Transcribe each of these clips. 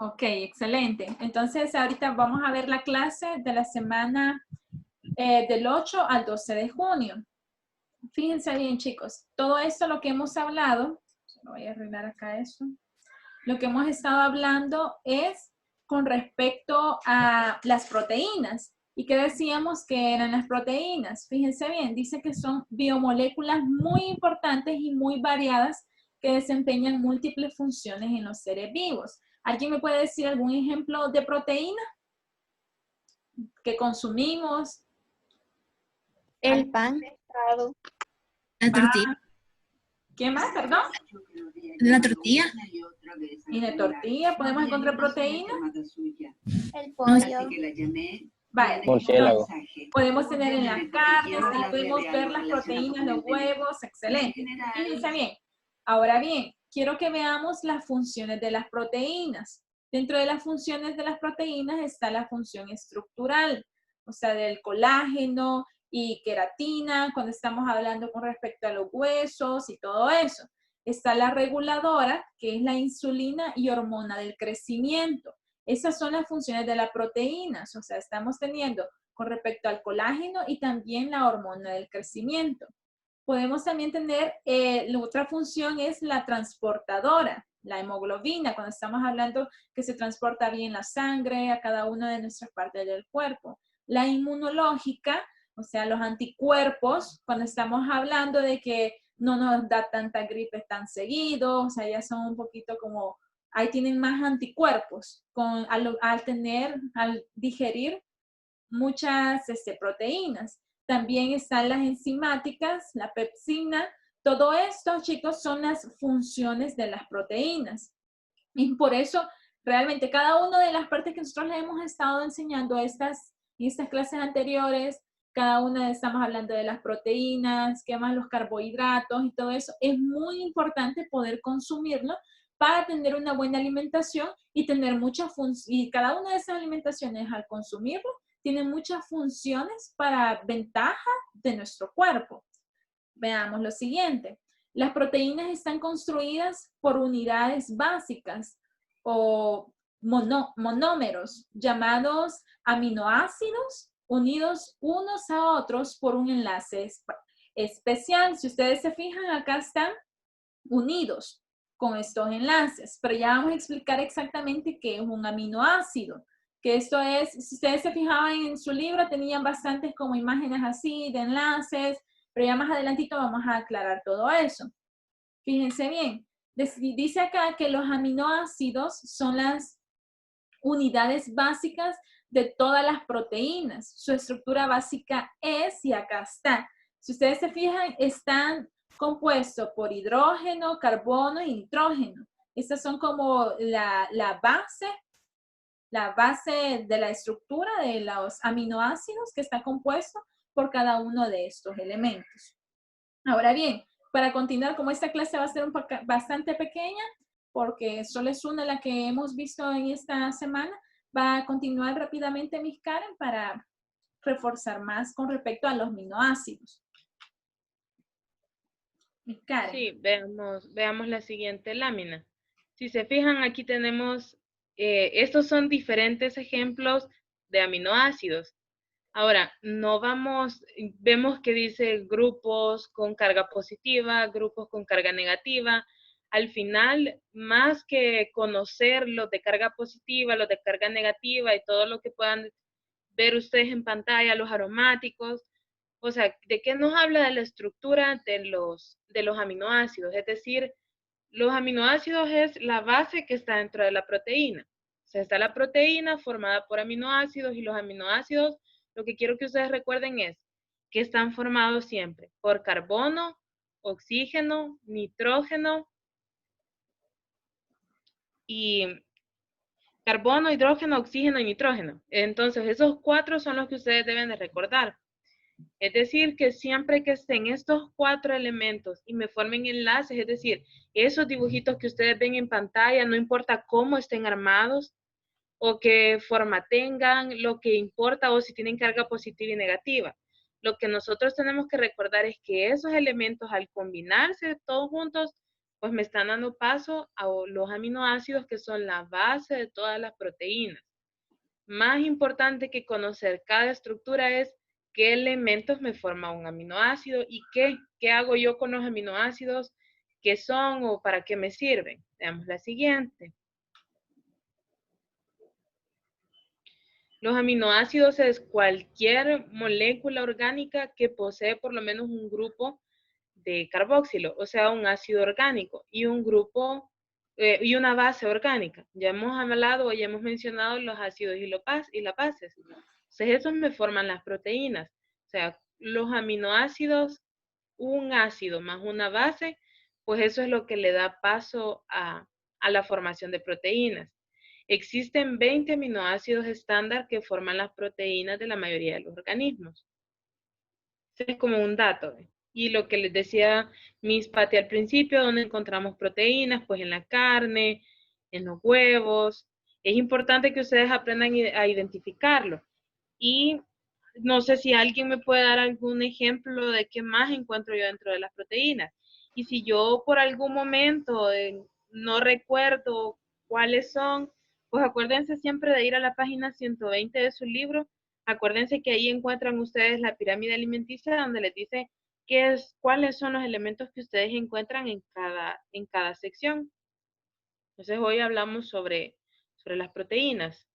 Ok, excelente. Entonces, ahorita vamos a ver la clase de la semana del 8 al 12 de junio. Fíjense bien, chicos. Todo esto, lo que hemos hablado, voy a arreglar acá eso. Lo que hemos estado hablando es con respecto a las proteínas. ¿Y qué decíamos que eran las proteínas? Fíjense bien, dice que son biomoléculas muy importantes y muy variadas que desempeñan múltiples funciones en los seres vivos. ¿Alguien me puede decir algún ejemplo de proteína que consumimos? El pan. La tortilla. ¿Qué más, perdón? La tortilla. ¿Y de tortilla podemos encontrar proteína? El pollo. Vale, Murciélago. podemos tener en las carnes, y podemos ver las proteínas, los huevos, excelente. Fíjense bien. Ahora bien, quiero que veamos las funciones de las proteínas. Dentro de las funciones de las proteínas está la función estructural, o sea, del colágeno y queratina, cuando estamos hablando con respecto a los huesos y todo eso. Está la reguladora, que es la insulina y hormona del crecimiento. Esas son las funciones de las proteínas, o sea, estamos teniendo con respecto al colágeno y también la hormona del crecimiento. Podemos también tener, la otra función es la transportadora, la hemoglobina, cuando estamos hablando que se transporta bien la sangre a cada una de nuestras partes del cuerpo. La inmunológica, o sea, los anticuerpos, cuando estamos hablando de que no nos da tanta gripe tan seguido, o sea, ya son un poquito como, ahí tienen más anticuerpos al digerir muchas proteínas. También están las enzimáticas, la pepsina. Todo esto, chicos, son las funciones de las proteínas. Y por eso, realmente, cada una de las partes que nosotros le hemos estado enseñando en estas clases anteriores, cada una estamos hablando de las proteínas, qué más los carbohidratos y todo eso, es muy importante poder consumirlo para tener una buena alimentación y tener muchas funciones. Y cada una de esas alimentaciones, al consumirlo, tiene muchas funciones para ventaja de nuestro cuerpo. Veamos lo siguiente. Las proteínas están construidas por unidades básicas o monómeros llamados aminoácidos unidos unos a otros por un enlace especial. Si ustedes se fijan, acá están unidos con estos enlaces, pero ya vamos a explicar exactamente qué es un aminoácido. Que esto es, si ustedes se fijaban en su libro, tenían bastantes como imágenes así de enlaces, pero ya más adelantito vamos a aclarar todo eso. Fíjense bien, dice acá que los aminoácidos son las unidades básicas de todas las proteínas. Su estructura básica es, y acá está. Si ustedes se fijan, están compuestos por hidrógeno, carbono y nitrógeno. Estas son como la base de la estructura de los aminoácidos que está compuesto por cada uno de estos elementos. Ahora bien, para continuar, como esta clase va a ser bastante pequeña, porque solo es una la que hemos visto en esta semana, va a continuar rápidamente Miss Karen para reforzar más con respecto a los aminoácidos. Miss Karen. Sí, veamos la siguiente lámina. Si se fijan, aquí tenemos, estos son diferentes ejemplos de aminoácidos. Ahora, vemos que dice grupos con carga positiva, grupos con carga negativa. Al final, más que conocer los de carga positiva, los de carga negativa y todo lo que puedan ver ustedes en pantalla, los aromáticos, o sea, ¿de qué nos habla de la estructura de los aminoácidos? Es decir, los aminoácidos es la base que está dentro de la proteína. O sea, está la proteína formada por aminoácidos y los aminoácidos, lo que quiero que ustedes recuerden es que están formados siempre por carbono, oxígeno, nitrógeno y carbono, hidrógeno, oxígeno y nitrógeno. Entonces, esos 4 son los que ustedes deben de recordar. Es decir, que siempre que estén estos 4 elementos y me formen enlaces, es decir, esos dibujitos que ustedes ven en pantalla, no importa cómo estén armados o qué forma tengan, lo que importa o si tienen carga positiva y negativa. Lo que nosotros tenemos que recordar es que esos elementos al combinarse todos juntos pues me están dando paso a los aminoácidos que son la base de todas las proteínas. Más importante que conocer cada estructura es qué elementos me forman un aminoácido y qué hago yo con los aminoácidos, qué son o para qué me sirven. Veamos la siguiente. Los aminoácidos es cualquier molécula orgánica que posee por lo menos un grupo de carboxilo, o sea, un ácido orgánico y un grupo y una base orgánica. Ya hemos hablado o ya hemos mencionado los ácidos y las bases. Entonces, esos me forman las proteínas. O sea, los aminoácidos, un ácido más una base, pues eso es lo que le da paso a la formación de proteínas. Existen 20 aminoácidos estándar que forman las proteínas de la mayoría de los organismos. Este es como un dato. Y lo que les decía Miss Patti al principio, donde encontramos proteínas, pues en la carne, en los huevos. Es importante que ustedes aprendan a identificarlo. Y no sé si alguien me puede dar algún ejemplo de qué más encuentro yo dentro de las proteínas. Y si yo por algún momento no recuerdo cuáles son, pues acuérdense siempre de ir a la página 120 de su libro. Acuérdense que ahí encuentran ustedes la pirámide alimenticia donde les dice cuáles son los elementos que ustedes encuentran en cada sección. Entonces hoy hablamos sobre las proteínas.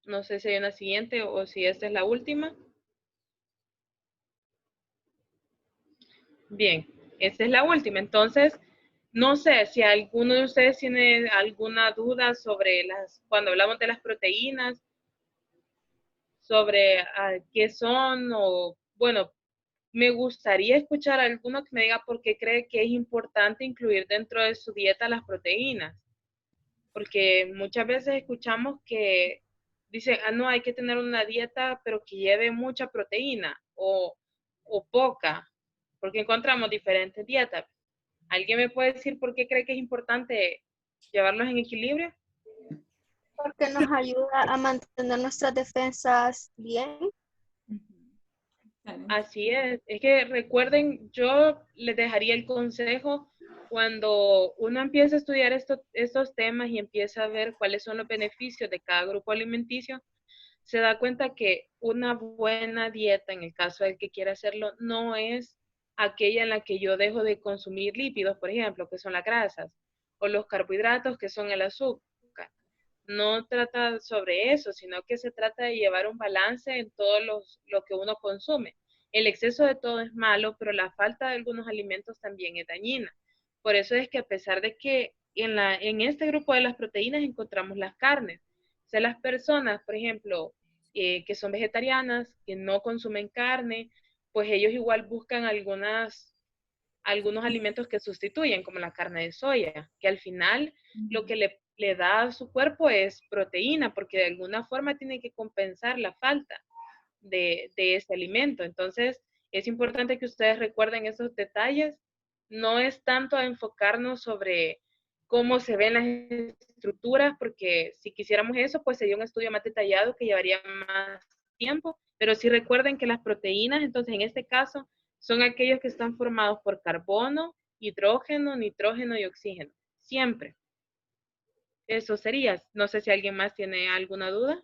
No sé si hay una siguiente o si esta es la última. Bien, esta es la última. Entonces, no sé si alguno de ustedes tiene alguna duda sobre cuando hablamos de las proteínas, sobre qué son o, bueno, me gustaría escuchar a alguno que me diga por qué cree que es importante incluir dentro de su dieta las proteínas. Porque muchas veces escuchamos que dicen, no, hay que tener una dieta, pero que lleve mucha proteína o poca, porque encontramos diferentes dietas. ¿Alguien me puede decir por qué cree que es importante llevarlos en equilibrio? Porque nos ayuda a mantener nuestras defensas bien. Así es que recuerden, yo les dejaría el consejo cuando uno empieza a estudiar estos temas y empieza a ver cuáles son los beneficios de cada grupo alimenticio, se da cuenta que una buena dieta, en el caso del que quiera hacerlo, no es aquella en la que yo dejo de consumir lípidos, por ejemplo, que son las grasas, o los carbohidratos, que son el azúcar. No trata sobre eso, sino que se trata de llevar un balance en todo lo que uno consume. El exceso de todo es malo, pero la falta de algunos alimentos también es dañina. Por eso es que a pesar de que en este grupo de las proteínas encontramos las carnes, o sea, las personas, por ejemplo, que son vegetarianas, que no consumen carne, pues ellos igual buscan algunos alimentos que sustituyen, como la carne de soya, que al final lo que le da a su cuerpo es proteína, porque de alguna forma tiene que compensar la falta de ese alimento. Entonces, es importante que ustedes recuerden esos detalles. No es tanto a enfocarnos sobre cómo se ven las estructuras, porque si quisiéramos eso, pues sería un estudio más detallado que llevaría más tiempo, pero sí recuerden que las proteínas, entonces en este caso, son aquellos que están formados por carbono, hidrógeno, nitrógeno y oxígeno. Siempre. Eso sería. No sé si alguien más tiene alguna duda.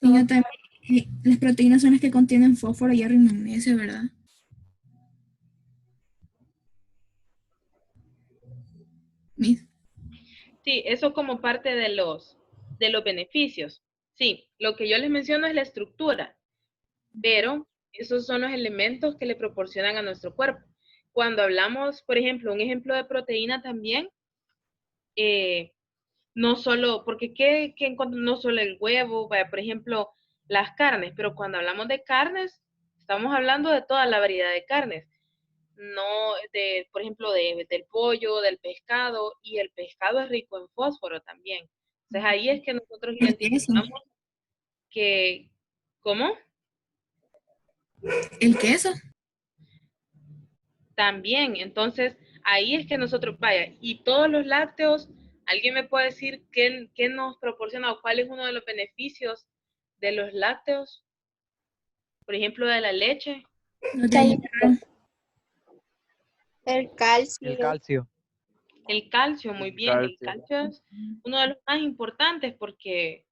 Y yo también, las proteínas son las que contienen fósforo, hierro y magnesio, ¿verdad? Mis. Sí, eso como parte de los beneficios. Sí, lo que yo les menciono es la estructura, pero esos son los elementos que le proporcionan a nuestro cuerpo. Cuando hablamos, por ejemplo, un ejemplo de proteína también, no solo, porque no solo el huevo, vaya, por ejemplo, las carnes, pero cuando hablamos de carnes, estamos hablando de toda la variedad de carnes, no por ejemplo, del pollo, del pescado, y el pescado es rico en fósforo también. Entonces ahí es que nosotros identificamos que, ¿cómo? El queso. También, entonces ahí es que nosotros, vaya, y todos los lácteos, ¿alguien me puede decir qué nos proporciona o cuál es uno de los beneficios de los lácteos? Por ejemplo, de la leche. Los de hierro. El calcio. El calcio. El calcio, muy El bien. El calcio. calcio es uno de los más importantes porque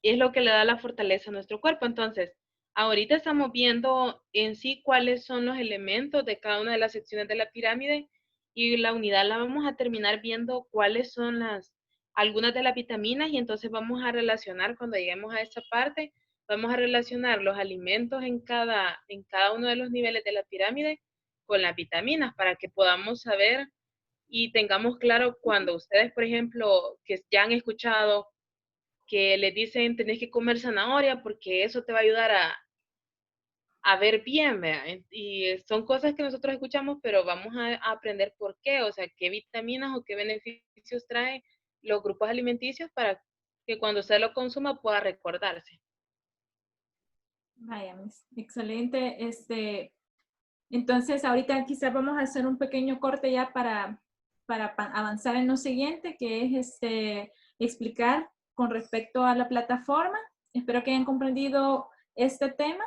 es lo que le da la fortaleza a nuestro cuerpo. Entonces, ahorita estamos viendo en sí cuáles son los elementos de cada una de las secciones de la pirámide y la unidad la vamos a terminar viendo cuáles son algunas de las vitaminas y entonces vamos a relacionar cuando lleguemos a esa parte, vamos a relacionar los alimentos en cada uno de los niveles de la pirámide con las vitaminas para que podamos saber y tengamos claro cuando ustedes, por ejemplo, que ya han escuchado que les dicen tenés que comer zanahoria porque eso te va a ayudar a ver bien, ¿verdad? Y son cosas que nosotros escuchamos, pero vamos a aprender por qué, o sea, qué vitaminas o qué beneficios trae los grupos alimenticios para que cuando usted lo consuma pueda recordarse. Vaya, excelente. Entonces, ahorita quizás vamos a hacer un pequeño corte ya para avanzar en lo siguiente, que es explicar con respecto a la plataforma. Espero que hayan comprendido este tema